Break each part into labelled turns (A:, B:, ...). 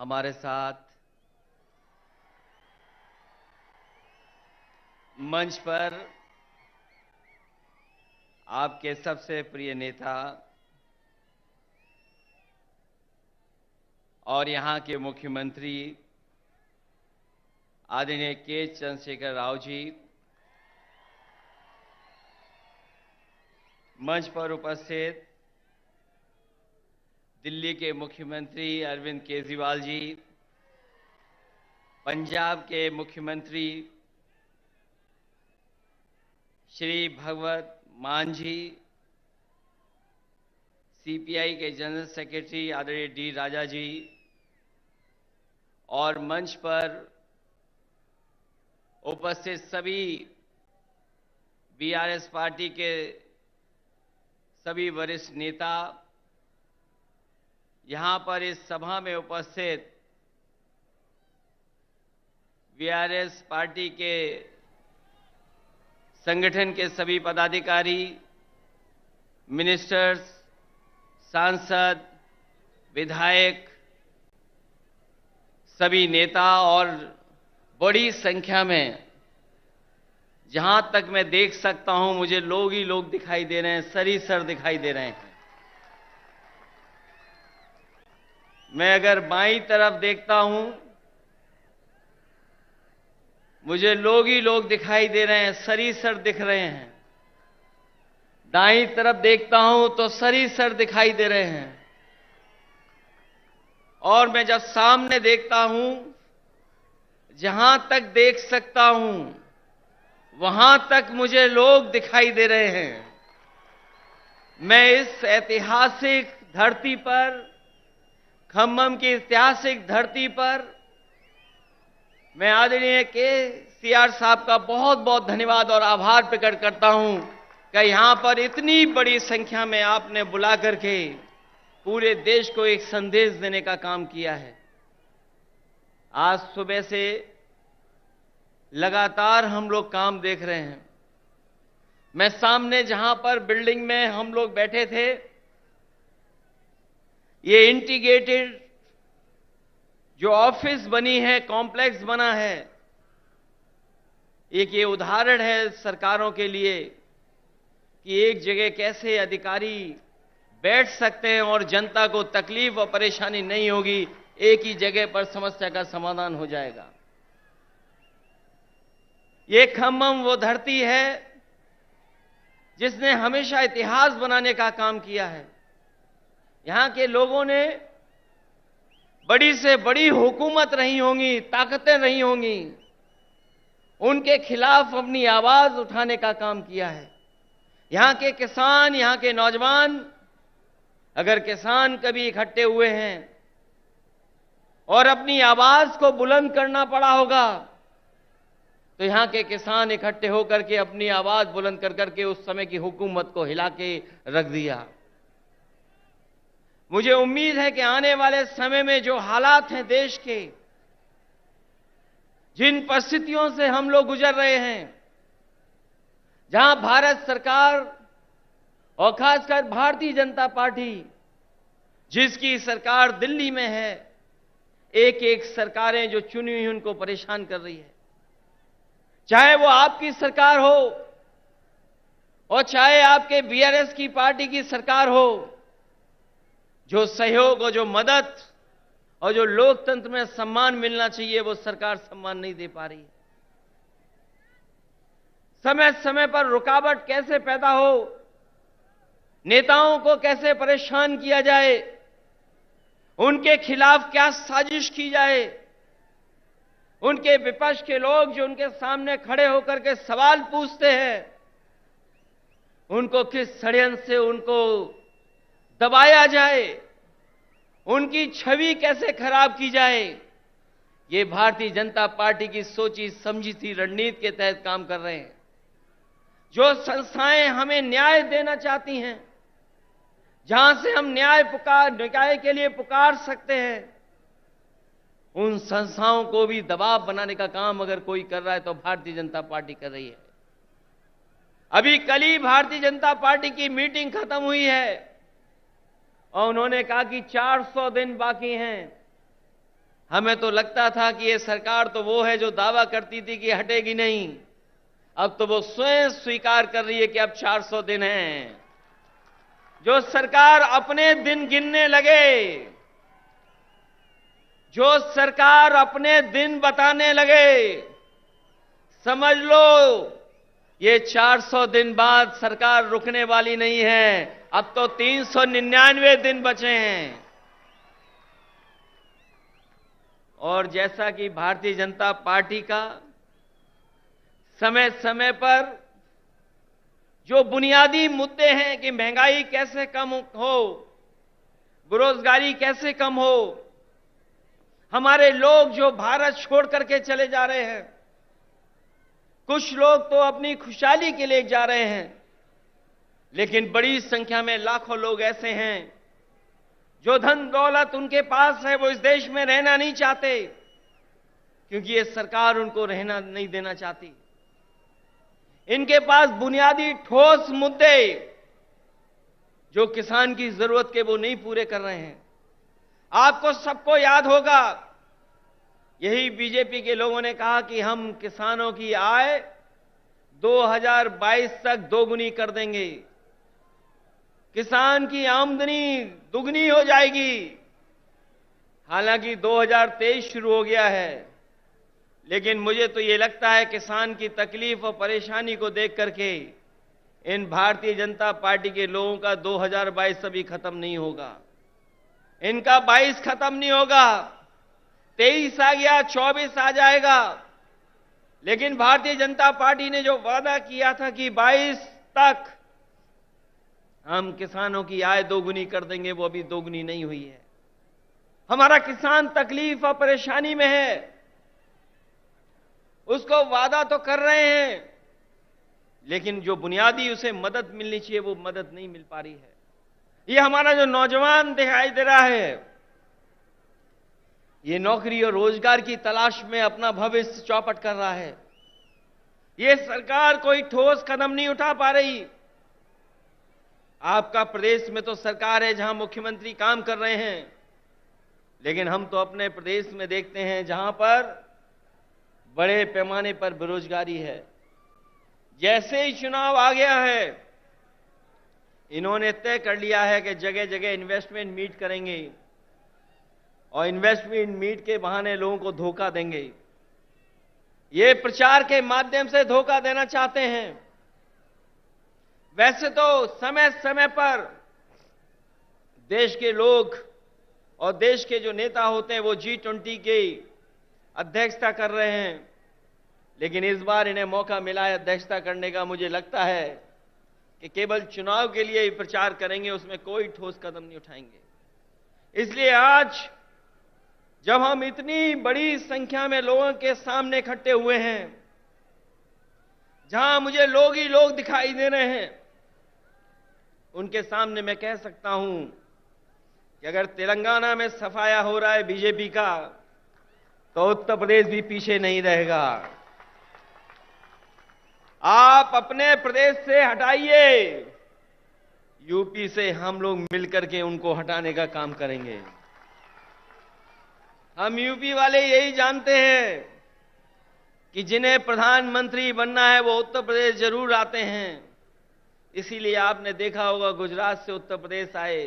A: हमारे साथ मंच पर आपके सबसे प्रिय नेता और यहां के मुख्यमंत्री आदरणीय के चंद्रशेखर राव जी, मंच पर उपस्थित दिल्ली के मुख्यमंत्री अरविंद केजरीवाल जी, पंजाब के मुख्यमंत्री श्री भगवत मान जी, सीपीआई के जनरल सेक्रेटरी आदरणीय डी राजा जी और मंच पर उपस्थित सभी बीआरएस पार्टी के सभी वरिष्ठ नेता, यहां पर इस सभा में उपस्थित बीआरएस पार्टी के संगठन के सभी पदाधिकारी, मिनिस्टर्स, सांसद, विधायक, सभी नेता और बड़ी संख्या में, जहां तक मैं देख सकता हूं मुझे लोग ही लोग दिखाई दे रहे हैं, सर दिखाई दे रहे हैं। मैं अगर बाईं तरफ देखता हूं मुझे लोग ही लोग दिखाई दे रहे हैं, सर दिख रहे हैं। दाईं तरफ देखता हूं तो सर दिखाई दे रहे हैं। और मैं जब सामने देखता हूं, जहां तक देख सकता हूं वहां तक मुझे लोग दिखाई दे रहे हैं। मैं इस ऐतिहासिक धरती पर, खम्मम की ऐतिहासिक धरती पर, मैं आदरणीय केसीआर साहब का बहुत बहुत धन्यवाद और आभार प्रकट करता हूं कि यहां पर इतनी बड़ी संख्या में आपने बुला करके पूरे देश को एक संदेश देने का काम किया है। आज सुबह से लगातार हम लोग काम देख रहे हैं। मैं सामने जहां पर बिल्डिंग में हम लोग बैठे थे, ये इंटीग्रेटेड जो ऑफिस बनी है, कॉम्प्लेक्स बना है, एक ये उदाहरण है सरकारों के लिए कि एक जगह कैसे अधिकारी बैठ सकते हैं और जनता को तकलीफ और परेशानी नहीं होगी, एक ही जगह पर समस्या का समाधान हो जाएगा। ये खम्मम वो धरती है जिसने हमेशा इतिहास बनाने का काम किया है। यहां के लोगों ने बड़ी से बड़ी हुकूमत रही होंगी, ताकतें रही होंगी, उनके खिलाफ अपनी आवाज उठाने का काम किया है। यहां के किसान, यहां के नौजवान, अगर किसान कभी इकट्ठे हुए हैं और अपनी आवाज को बुलंद करना पड़ा होगा तो यहां के किसान इकट्ठे होकर के अपनी आवाज बुलंद कर करके उस समय की हुकूमत को हिला के रख दिया। मुझे उम्मीद है कि आने वाले समय में जो हालात हैं देश के, जिन परिस्थितियों से हम लोग गुजर रहे हैं, जहां भारत सरकार और खासकर भारतीय जनता पार्टी, जिसकी सरकार दिल्ली में है, एक एक सरकारें जो चुनी हुई उनको परेशान कर रही है। चाहे वो आपकी सरकार हो और चाहे आपके बीआरएस की पार्टी की सरकार हो, जो सहयोग और जो मदद और जो लोकतंत्र में सम्मान मिलना चाहिए वो सरकार सम्मान नहीं दे पा रही है। समय समय पर रुकावट कैसे पैदा हो, नेताओं को कैसे परेशान किया जाए, उनके खिलाफ क्या साजिश की जाए, उनके विपक्ष के लोग जो उनके सामने खड़े होकर के सवाल पूछते हैं, उनको किस षड्यंत्र से उनको दबाया जाए, उनकी छवि कैसे खराब की जाए, ये भारतीय जनता पार्टी की सोची समझी सी रणनीति के तहत काम कर रहे हैं। जो संस्थाएं हमें न्याय देना चाहती हैं, जहां से हम न्याय के लिए पुकार सकते हैं, उन संस्थाओं को भी दबाव बनाने का काम अगर कोई कर रहा है तो भारतीय जनता पार्टी कर रही है। अभी कल ही भारतीय जनता पार्टी की मीटिंग खत्म हुई है और उन्होंने कहा कि 400 दिन बाकी हैं हमें तो लगता था कि ये सरकार तो वो है जो दावा करती थी कि हटेगी नहीं। अब तो वो स्वयं स्वीकार कर रही है कि अब 400 दिन हैं। जो सरकार अपने दिन गिनने लगे, जो सरकार अपने दिन बताने लगे, समझ लो ये 400 दिन बाद सरकार रुकने वाली नहीं है। अब तो 399 दिन बचे हैं। और जैसा कि भारतीय जनता पार्टी का समय समय पर जो बुनियादी मुद्दे हैं कि महंगाई कैसे कम हो, बेरोजगारी कैसे कम हो, हमारे लोग जो भारत छोड़ करके चले जा रहे हैं, कुछ लोग तो अपनी खुशहाली के लिए जा रहे हैं, लेकिन बड़ी संख्या में लाखों लोग ऐसे हैं जो धन दौलत उनके पास है, वो इस देश में रहना नहीं चाहते क्योंकि ये सरकार उनको रहना नहीं देना चाहती। इनके पास बुनियादी ठोस मुद्दे जो किसान की जरूरत के वो नहीं पूरे कर रहे हैं। आपको सबको याद होगा, यही बीजेपी के लोगों ने कहा कि हम किसानों की आय 2022 तक दोगुनी कर देंगे, किसान की आमदनी दुगनी हो जाएगी। हालांकि 2023 शुरू हो गया है, लेकिन मुझे तो ये लगता है किसान की तकलीफ और परेशानी को देख करके इन भारतीय जनता पार्टी के लोगों का 2022 अभी खत्म नहीं होगा। इनका 22 खत्म नहीं होगा, 23 आ गया, 24 आ जाएगा, लेकिन भारतीय जनता पार्टी ने जो वादा किया था कि 22 तक हम किसानों की आय दोगुनी कर देंगे, वो अभी दोगुनी नहीं हुई है। हमारा किसान तकलीफ और परेशानी में है, उसको वादा तो कर रहे हैं, लेकिन जो बुनियादी उसे मदद मिलनी चाहिए वो मदद नहीं मिल पा रही है। ये हमारा जो नौजवान दिखाई दे रहा है, ये नौकरी और रोजगार की तलाश में अपना भविष्य चौपट कर रहा है। ये सरकार कोई ठोस कदम नहीं उठा पा रही। आपका प्रदेश में तो सरकार है जहां मुख्यमंत्री काम कर रहे हैं, लेकिन हम तो अपने प्रदेश में देखते हैं जहां पर बड़े पैमाने पर बेरोजगारी है। जैसे ही चुनाव आ गया है, इन्होंने तय कर लिया है कि जगह जगह इन्वेस्टमेंट मीट करेंगे और इन्वेस्टमेंट मीट के बहाने लोगों को धोखा देंगे। ये प्रचार के माध्यम से धोखा देना चाहते हैं। वैसे तो समय समय पर देश के लोग और देश के जो नेता होते हैं वो G20 की अध्यक्षता कर रहे हैं, लेकिन इस बार इन्हें मौका मिला है अध्यक्षता करने का। मुझे लगता है कि केवल चुनाव के लिए ही प्रचार करेंगे, उसमें कोई ठोस कदम नहीं उठाएंगे। इसलिए आज जब हम इतनी बड़ी संख्या में लोगों के सामने इकट्ठे हुए हैं, जहां मुझे लोग ही लोग दिखाई दे रहे हैं, उनके सामने मैं कह सकता हूं कि अगर तेलंगाना में सफाया हो रहा है बीजेपी का, तो उत्तर प्रदेश भी पीछे नहीं रहेगा। आप अपने प्रदेश से हटाइए, यूपी से हम लोग मिलकर के उनको हटाने का काम करेंगे। हम यूपी वाले यही जानते हैं कि जिन्हें प्रधानमंत्री बनना है वो उत्तर प्रदेश जरूर आते हैं। इसीलिए आपने देखा होगा गुजरात से उत्तर प्रदेश आए।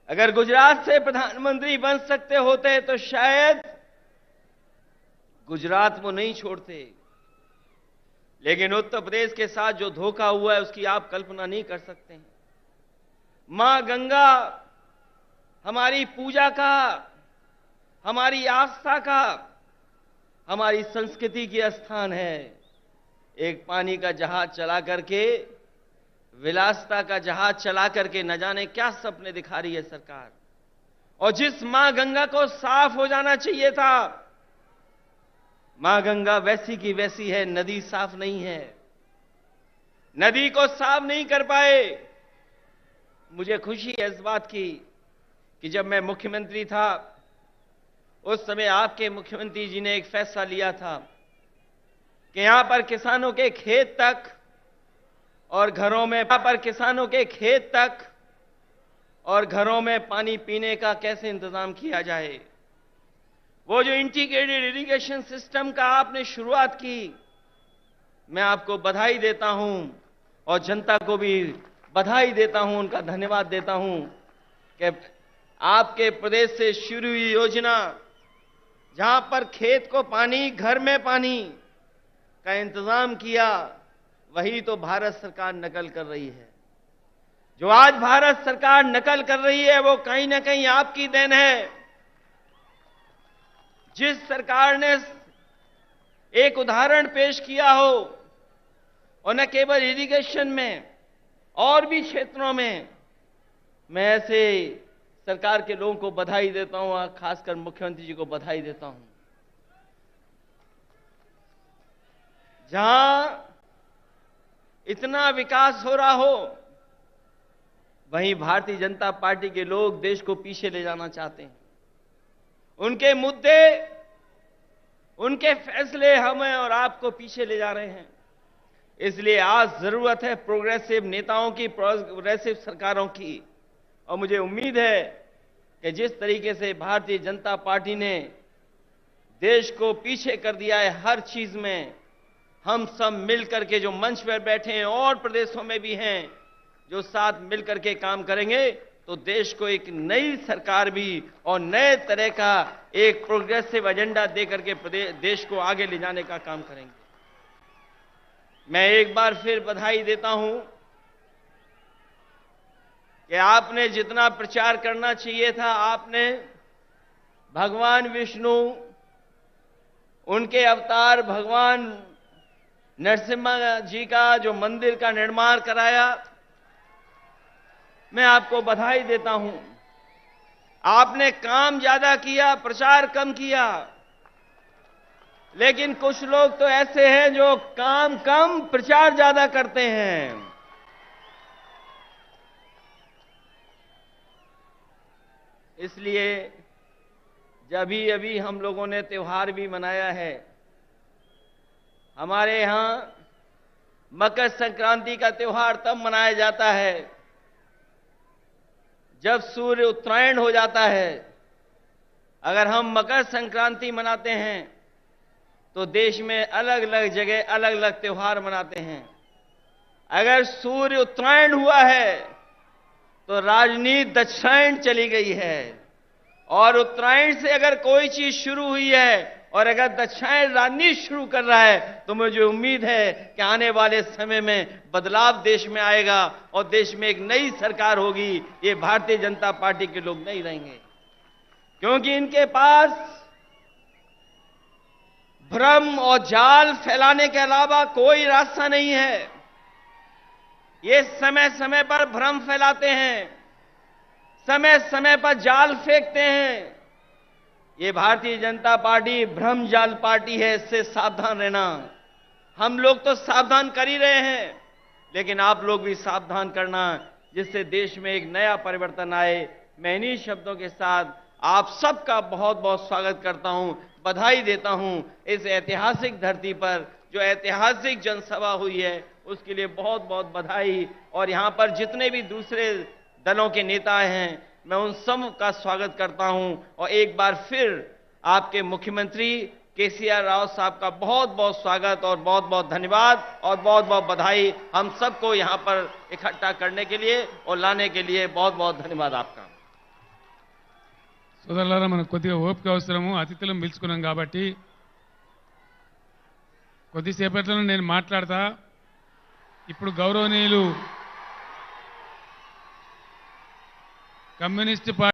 A: अगर गुजरात से प्रधानमंत्री बन सकते होते तो शायद गुजरात वो नहीं छोड़ते, लेकिन उत्तर प्रदेश के साथ जो धोखा हुआ है उसकी आप कल्पना नहीं कर सकते हैं। मां गंगा हमारी पूजा का, हमारी आस्था का, हमारी संस्कृति की स्थान है। एक पानी का जहाज चला करके, विलासिता का जहाज चला करके न जाने क्या सपने दिखा रही है सरकार। और जिस मां गंगा को साफ हो जाना चाहिए था, मां गंगा वैसी की वैसी है, नदी साफ नहीं है, नदी को साफ नहीं कर पाए। मुझे खुशी है इस बात की कि जब मैं मुख्यमंत्री था उस समय आपके मुख्यमंत्री जी ने एक फैसला लिया था कि यहां पर किसानों के खेत तक और घरों में, यहां पर किसानों के खेत तक और घरों में पानी पीने का कैसे इंतजाम किया जाए। वो जो इंटीग्रेटेड इरिगेशन सिस्टम का आपने शुरुआत की, मैं आपको बधाई देता हूं और जनता को भी बधाई देता हूं, उनका धन्यवाद देता हूं कि आपके प्रदेश से शुरू हुई योजना, जहां पर खेत को पानी, घर में पानी का इंतजाम किया, वही तो भारत सरकार नकल कर रही है। जो आज भारत सरकार नकल कर रही है वो कहीं ना कहीं आपकी देन है। जिस सरकार ने एक उदाहरण पेश किया हो, और न केवल इरिगेशन में और भी क्षेत्रों में, मैं ऐसे सरकार के लोगों को बधाई देता हूं और खासकर मुख्यमंत्री जी को बधाई देता हूं। जहां इतना विकास हो रहा हो, वहीं भारतीय जनता पार्टी के लोग देश को पीछे ले जाना चाहते हैं। उनके मुद्दे, उनके फैसले हमें और आपको पीछे ले जा रहे हैं। इसलिए आज जरूरत है प्रोग्रेसिव नेताओं की, प्रोग्रेसिव सरकारों की। और मुझे उम्मीद है कि जिस तरीके से भारतीय जनता पार्टी ने देश को पीछे कर दिया है हर चीज में, हम सब मिलकर के जो मंच पर बैठे हैं और प्रदेशों में भी हैं, जो साथ मिलकर के काम करेंगे तो देश को एक नई सरकार भी और नए तरह का एक प्रोग्रेसिव एजेंडा देकर के देश को आगे ले जाने का काम करेंगे। मैं एक बार फिर बधाई देता हूं कि आपने जितना प्रचार करना चाहिए था, आपने भगवान विष्णु, उनके अवतार भगवान नरसिम्हा जी का जो मंदिर का निर्माण कराया, मैं आपको बधाई देता हूं। आपने काम ज्यादा किया, प्रचार कम किया, लेकिन कुछ लोग तो ऐसे हैं जो काम कम प्रचार ज्यादा करते हैं। इसलिए जब अभी हम लोगों ने त्योहार भी मनाया है, हमारे यहां मकर संक्रांति का त्योहार तब मनाया जाता है जब सूर्य उत्तरायण हो जाता है। अगर हम मकर संक्रांति मनाते हैं तो देश में अलग अलग जगह अलग अलग त्योहार मनाते हैं। अगर सूर्य उत्तरायण हुआ है तो राजनीति दक्षिणायन चली गई है, और उत्तरायण से अगर कोई चीज शुरू हुई है और अगर दक्षिणायन राजनीति शुरू कर रहा है तो मुझे उम्मीद है कि आने वाले समय में बदलाव देश में आएगा और देश में एक नई सरकार होगी। ये भारतीय जनता पार्टी के लोग नहीं रहेंगे, क्योंकि इनके पास भ्रम और जाल फैलाने के अलावा कोई रास्ता नहीं है। ये समय समय पर भ्रम फैलाते हैं, समय समय पर जाल फेंकते हैं। ये भारतीय जनता पार्टी भ्रम जाल पार्टी है, इससे सावधान रहना। हम लोग तो सावधान कर ही रहे हैं, लेकिन आप लोग भी सावधान करना, जिससे देश में एक नया परिवर्तन आए। मैं इन्हीं शब्दों के साथ आप सबका बहुत बहुत स्वागत करता हूं, बधाई देता हूं। इस ऐतिहासिक धरती पर जो ऐतिहासिक जनसभा हुई है उसके लिए बहुत बहुत बधाई। और यहां पर जितने भी दूसरे दलों के नेता हैं, मैं उन सब का स्वागत करता हूं। और एक बार फिर आपके मुख्यमंत्री केसीआर राव साहब का बहुत बहुत स्वागत और बहुत बहुत धन्यवाद और बहुत बहुत बधाई हम सबको यहां पर इकट्ठा करने के लिए और लाने के लिए बहुत बहुत धन्यवाद आपका।
B: సోదరులారా, మనకు కొద్దిగా ఓపిక అవసరము. అతిథులను పిలుచుకున్నాం కాబట్టి కొద్దిసేపట్లోనే నేను మాట్లాడతా. ఇప్పుడు గౌరవనీయులు కమ్యూనిస్ట్ పార్టీ